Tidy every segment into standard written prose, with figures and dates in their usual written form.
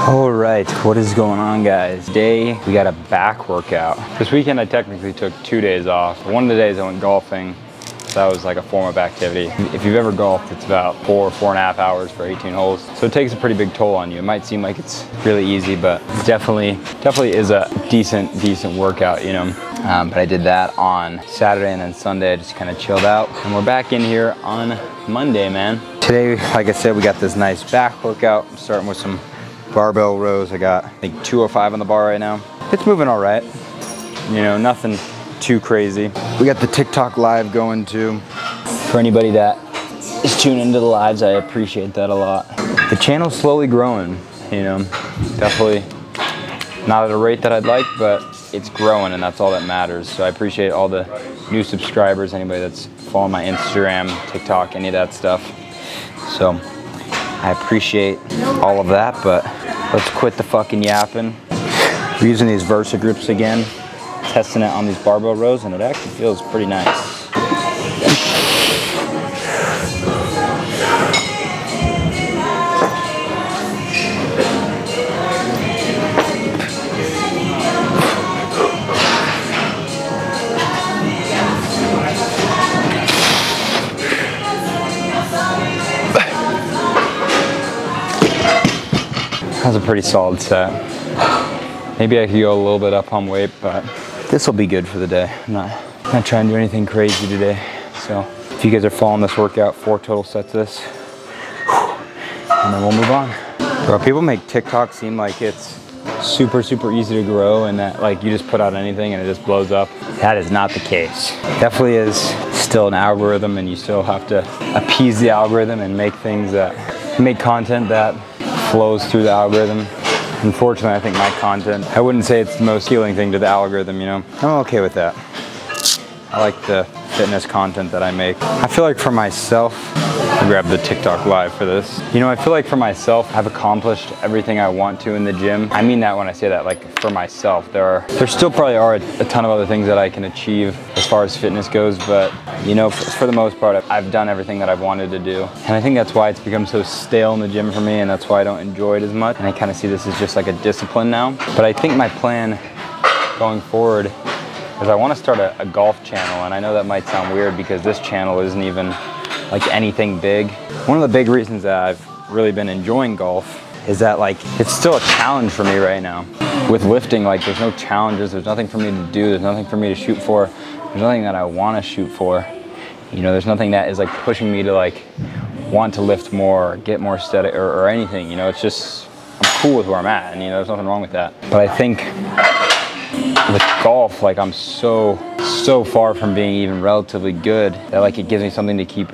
All right, what is going on, guys? Today we got a back workout. This weekend I technically took 2 days off. One of the days I went golfing, so that was like a form of activity. If you've ever golfed, it's about 4.5 hours for 18 holes. So it takes a pretty big toll on you. It might seem like it's really easy, but it definitely is a decent workout, you know. But I did that on Saturday, and then Sunday I just kind of chilled out. And we're back in here on Monday, man. Today, like I said, we got this nice back workout. I'm starting with some barbell rows. I got, I think, 205 on the bar right now. It's moving all right. You know, nothing too crazy. We got the TikTok live going too. For anybody that is tuning into the lives, I appreciate that a lot. The channel's slowly growing, you know. Definitely not at a rate that I'd like, but it's growing, and that's all that matters. So I appreciate all the new subscribers, anybody that's following my Instagram, TikTok, any of that stuff. So I appreciate all of that, but let's quit the fucking yapping. We're using these Versa grips again, testing it on these barbell rows, and it actually feels pretty nice. That was a pretty solid set. Maybe I could go a little bit up on weight, but this will be good for the day. I'm not trying to do anything crazy today. So if you guys are following this workout, 4 total sets of this, and then we'll move on. Bro, people make TikTok seem like it's super easy to grow and that like you just put out anything and it just blows up. That is not the case. Definitely is still an algorithm, and you still have to appease the algorithm and make content that flows through the algorithm. Unfortunately, I think my content, I wouldn't say it's the most healing thing to the algorithm, you know. I'm okay with that. I like the fitness content that I make. I feel like for myself, I'll grab the TikTok live for this. You know, I feel like for myself, I've accomplished everything I want to in the gym. I mean that when I say that, like for myself. There still probably are a ton of other things that I can achieve as far as fitness goes, but you know, for the most part, I've done everything that I've wanted to do. And I think that's why it's become so stale in the gym for me, and that's why I don't enjoy it as much. And I kind of see this as just like a discipline now. But I think my plan going forward is I want to start a golf channel. And I know that might sound weird because this channel isn't even like anything big. One of the big reasons that I've really been enjoying golf is that like it's still a challenge for me right now. With lifting, like there's no challenges, there's nothing for me to do, there's nothing for me to shoot for, there's nothing that I want to shoot for. You know, there's nothing that is like pushing me to like want to lift more, or get more steady or anything. You know, it's just, I'm cool with where I'm at, and you know, there's nothing wrong with that. But I think with golf, like I'm so far from being even relatively good that like it gives me something to keep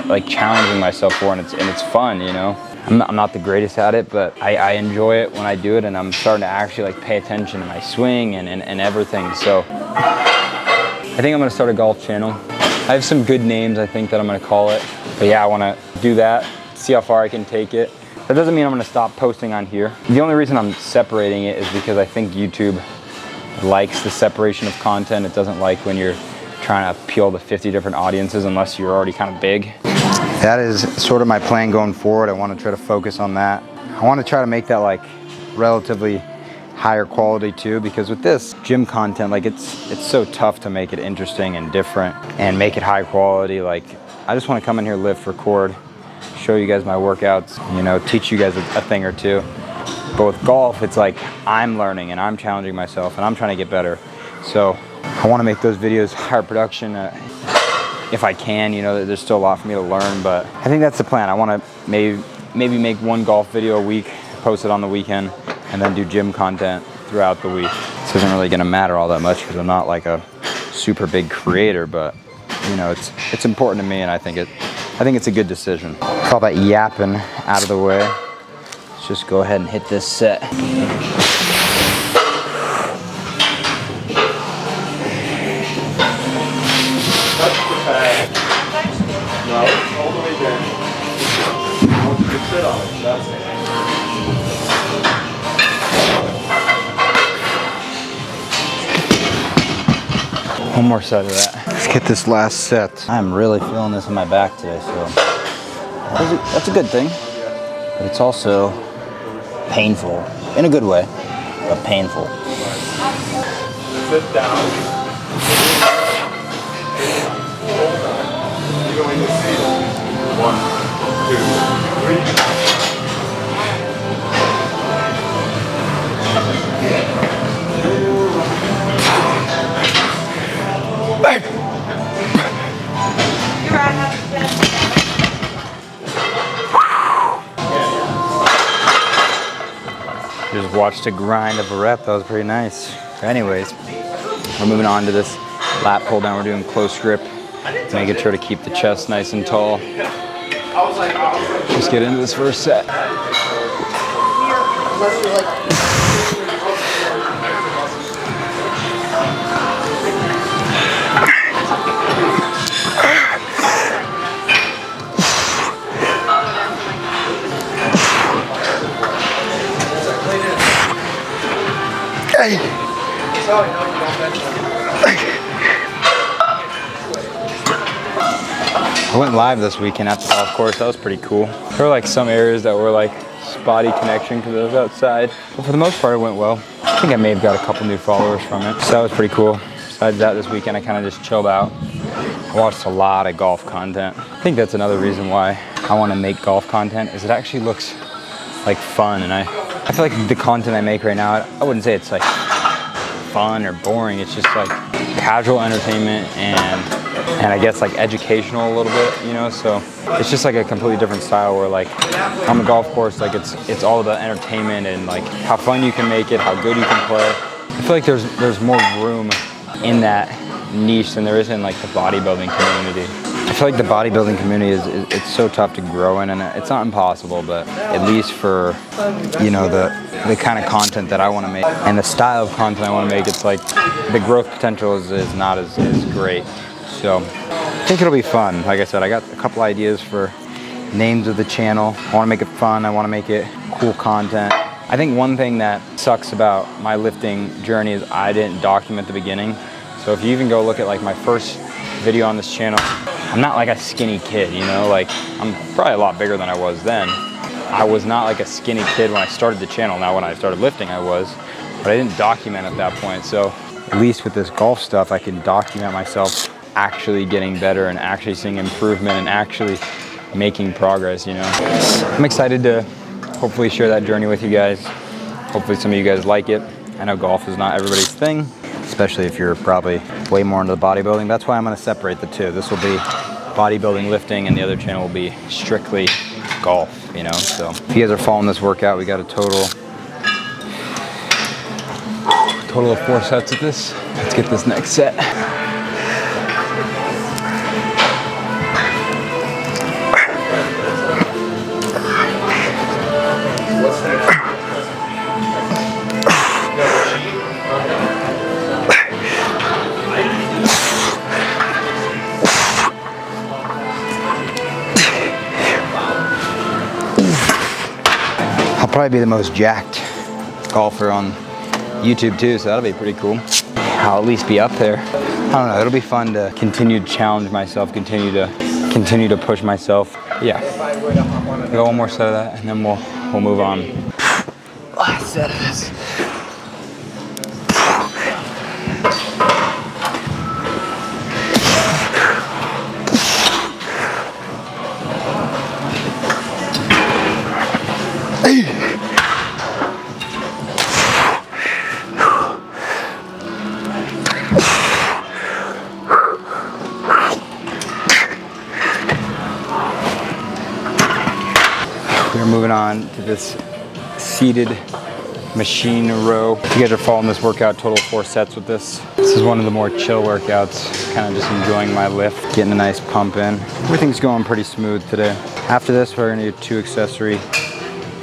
like challenging myself for, and it's fun, you know. I'm not the greatest at it, but I enjoy it when I do it, and I'm starting to actually like pay attention to my swing and everything. So I think I'm gonna start a golf channel. I have some good names I think that I'm gonna call it, but yeah, I wanna do that, see how far I can take it. That doesn't mean I'm gonna stop posting on here. The only reason I'm separating it is because I think YouTube likes the separation of content. It doesn't like when you're trying to appeal to 50 different audiences unless you're already kind of big. That is sort of my plan going forward. I want to try to focus on that. I want to try to make that like relatively higher quality too, because with this gym content, like it's so tough to make it interesting and different and make it high quality. Like I just want to come in here, lift, record, show you guys my workouts, you know, teach you guys a thing or two. But with golf, it's like I'm learning and I'm challenging myself and I'm trying to get better. So I want to make those videos higher production if I can. You know, there's still a lot for me to learn, but I think that's the plan. I want to maybe make 1 golf video a week, post it on the weekend, and then do gym content throughout the week. This isn't really going to matter all that much because I'm not like a super big creator, but you know, it's important to me, and I think it's a good decision. With all that yapping out of the way, let's just go ahead and hit this set. One more set of that. Let's get this last set. I'm really feeling this in my back today, so that's a good thing. But it's also painful. In a good way, but painful. Sit down. Hold on. You're going to see 1, 2, 3. Just watched a grind of a rep. That was pretty nice. Anyways, we're moving on to this lat pull down. We're doing close grip, making sure to keep the chest nice and tall. Just get into this first set. I went live this weekend at the golf course. That was pretty cool. There were like some areas that were like spotty connection because I was outside. But for the most part, it went well. I think I may have got a couple new followers from it. So that was pretty cool. Besides that, this weekend I kind of just chilled out. I watched a lot of golf content. I think that's another reason why I want to make golf content, is it actually looks like fun. And I feel like the content I make right now, I wouldn't say it's like fun or boring. It's just like casual entertainment and I guess like educational a little bit, you know? So it's just like a completely different style where like on the golf course, like it's all about entertainment and like how fun you can make it, how good you can play. I feel like there's more room in that niche than there is in like the bodybuilding community. I feel like the bodybuilding community it's so tough to grow in, and it's not impossible, but at least for, you know, the kind of content that I want to make and the style of content I want to make, it's like the growth potential is not as great. So I think it'll be fun. Like I said, I got a couple ideas for names of the channel. I want to make it fun. I want to make it cool content. I think one thing that sucks about my lifting journey is I didn't document the beginning. So if you even go look at like my first video on this channel, I'm not like a skinny kid, you know, like I'm probably a lot bigger than I was then. I was not like a skinny kid when I started the channel. Now when I started lifting I was, but I didn't document at that point. So at least with this golf stuff, I can document myself actually getting better and actually seeing improvement and actually making progress, you know. I'm excited to hopefully share that journey with you guys. Hopefully some of you guys like it. I know golf is not everybody's thing, especially if you're probably way more into the bodybuilding. That's why I'm gonna separate the two. This will be bodybuilding, lifting, and the other channel will be strictly golf, you know? So if you guys are following this workout, we got a total of 4 sets of this. Let's get this next set. Probably be the most jacked golfer on YouTube too, so that'll be pretty cool. I'll at least be up there. I don't know, it'll be fun to continue to challenge myself, continue to push myself. Yeah, got one more set of that and then we'll move on. Last set of this. We're moving on to this seated machine row. If you guys are following this workout, total 4 sets with this. This is one of the more chill workouts, kind of just enjoying my lift, getting a nice pump in. Everything's going pretty smooth today. After this, we're gonna do 2 accessory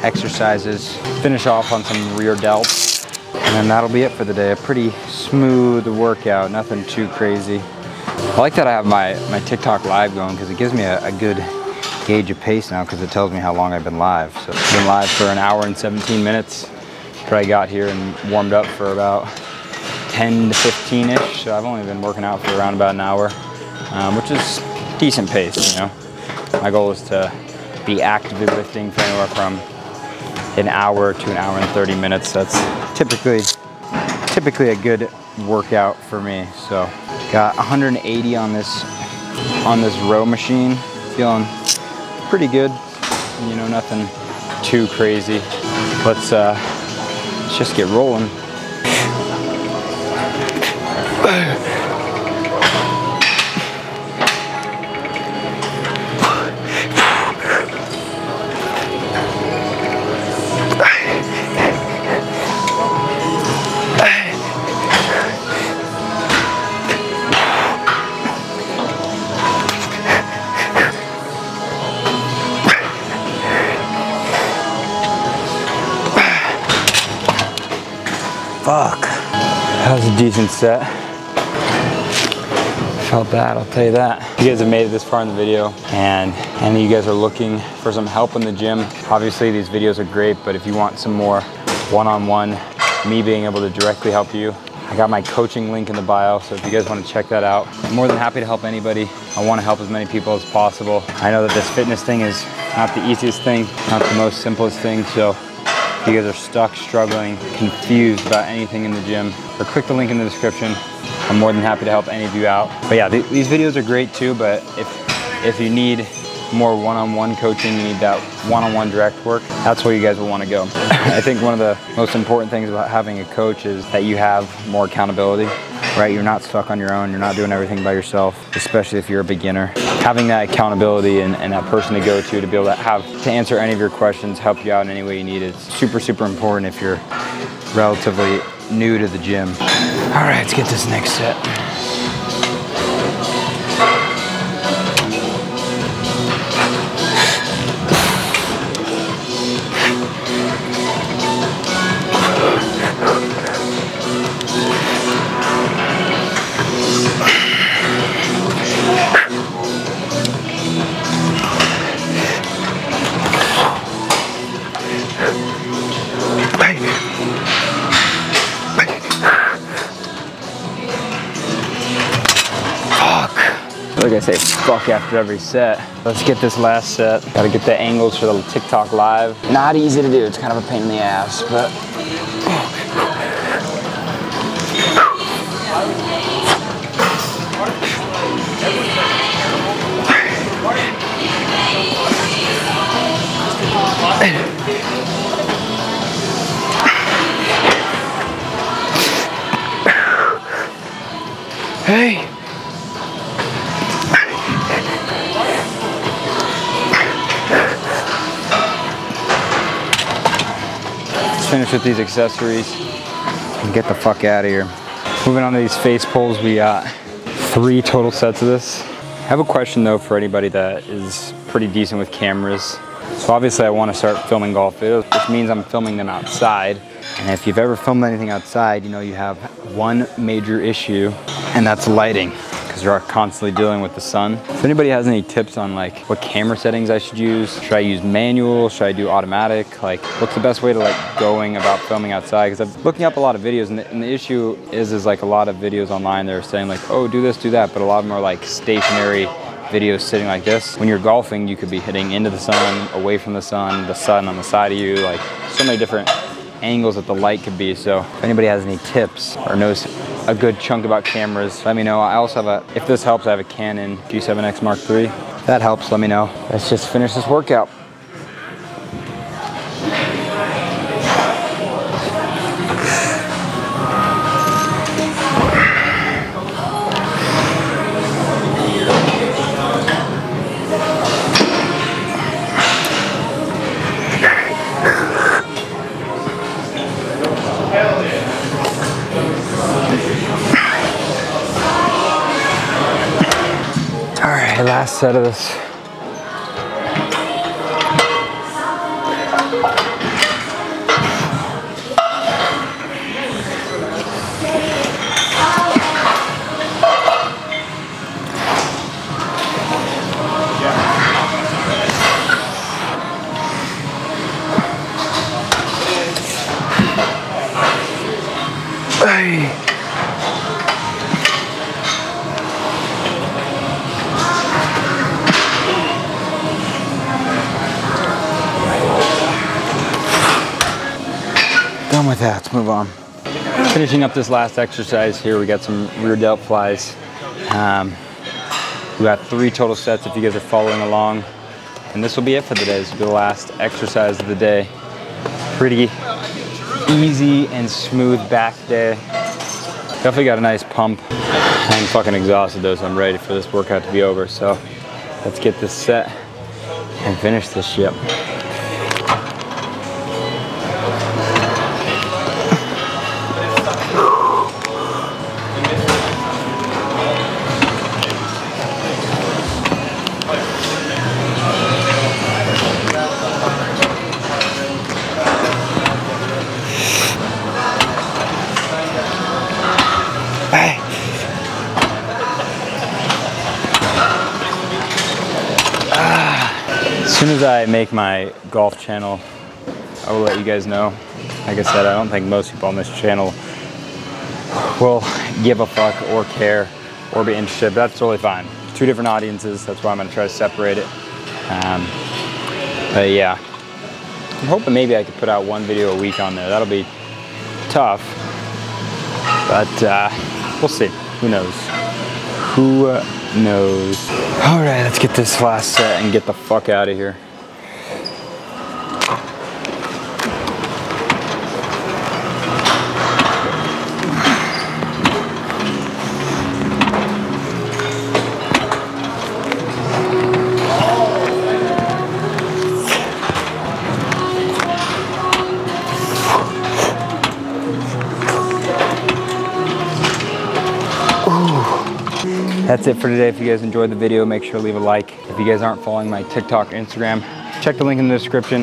exercises, finish off on some rear delts, and then that'll be it for the day. A pretty smooth workout, nothing too crazy. I like that I have my TikTok live going because it gives me a good gauge of pace now because it tells me how long I've been live. So I've been live for 1 hour and 17 minutes. Probably got here and warmed up for about 10 to 15-ish. So I've only been working out for around about 1 hour, which is decent pace, you know. My goal is to be actively lifting for anywhere from an hour to an hour and 30 minutes. That's typically a good workout for me. So got 180 on this row machine. Feeling pretty good. You know, nothing too crazy. Let's just get rolling. Fuck. That was a decent set. Felt that, I'll tell you that. You guys have made it this far in the video, and any of you guys are looking for some help in the gym, obviously these videos are great, but if you want some more one-on-one, me being able to directly help you, I got my coaching link in the bio, so if you guys want to check that out, I'm more than happy to help anybody. I want to help as many people as possible. I know that this fitness thing is not the easiest thing, not the most simplest thing, so if you guys are stuck, struggling, confused about anything in the gym, or click the link in the description. I'm more than happy to help any of you out. But yeah, these videos are great too, but if you need more one-on-one coaching, you need that one-on-one direct work, that's where you guys will want to go. I think one of the most important things about having a coach is that you have more accountability, right? You're not stuck on your own, you're not doing everything by yourself, especially if you're a beginner. Having that accountability and that person to go to be able to answer any of your questions, help you out in any way you need, it's super, super important if you're relatively new to the gym. All right, let's get this next set. Like I say, fuck after every set. Let's get this last set. Gotta get the angles for the TikTok live. Not easy to do, it's kind of a pain in the ass, but. Hey. Finish with these accessories and get the fuck out of here. Moving on to these face pulls, we got 3 total sets of this. I have a question though for anybody that is pretty decent with cameras. So obviously I want to start filming golf videos, which means I'm filming them outside. And if you've ever filmed anything outside, you know you have one major issue, and that's lighting, because you're constantly dealing with the sun. If anybody has any tips on like what camera settings I should use, should I use manual, should I do automatic, like what's the best way to like going about filming outside? Because I'm looking up a lot of videos, and the issue is like a lot of videos online, they're saying like, oh, do this, do that, but a lot of them are like stationary videos sitting like this. When you're golfing, you could be hitting into the sun, away from the sun on the side of you, like so many different angles that the light could be. So if anybody has any tips or knows a good chunk about cameras, let me know. I also have if this helps, I have a Canon G7X Mark III. If that helps, let me know. Let's just finish this workout. Last set of this. Hey. done with that, let's move on. Finishing up this last exercise here, we got some rear delt flies. We got 3 total sets if you guys are following along. And this will be it for the day. This will be the last exercise of the day. Pretty easy and smooth back day. Definitely got a nice pump. I'm fucking exhausted though, so I'm ready for this workout to be over. So let's get this set and finish this shit. As soon as I make my golf channel, I will let you guys know. Like I said, I don't think most people on this channel will give a fuck or care or be interested, but that's totally fine. 2 different audiences, that's why I'm gonna try to separate it. But yeah, I'm hoping maybe I could put out 1 video a week on there. That'll be tough, but we'll see. Who knows? Who knows? All right, let's get this last set and get the fuck out of here. That's it for today. If you guys enjoyed the video, make sure to leave a like. If you guys aren't following my TikTok, Instagram, check the link in the description.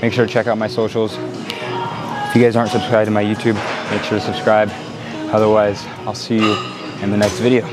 Make sure to check out my socials. If you guys aren't subscribed to my YouTube, make sure to subscribe. Otherwise, I'll see you in the next video.